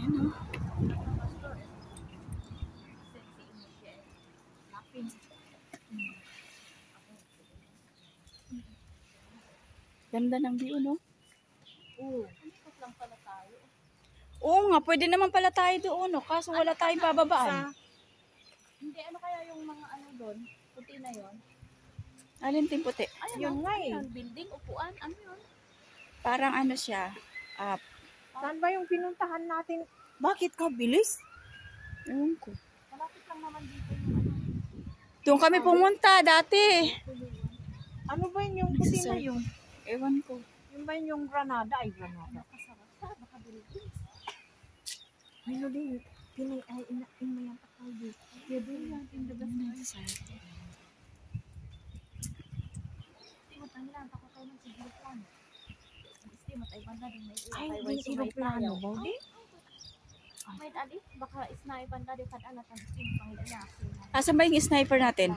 Ayan o. Ganda ng view, no? Oo. Ikot lang pala tayo. Oo nga, pwede naman pala tayo doon, no? Kaso wala tayong bababaan. Hindi, ano kaya yung mga ano doon? Puti na yon? Alin ting puti? Ayun, Yun nga eh. Building, upuan, ano yun? Parang ano siya. Saan ba yung pinuntahan natin? Bakit ka bilis? Ewan ko. Malapit lang naman dito yung ano. Doon kami pumunta dati. Ano ba yung puti na yun? Ewan ko. Yun ba yung Granada? Ay, Granada. Kasarap siya, baka building. Ano din? Inayan pa tayo dito. Kaya doon yan, in the best time. Estimate lang lang, ako kayo ng siguro plano. Estimate ay banda din may Ay, hindi aeroplano ba? Di? May ali, baka isnaipan na di kan anak ang estimate pang ilaya. Asan ba yung sniper natin?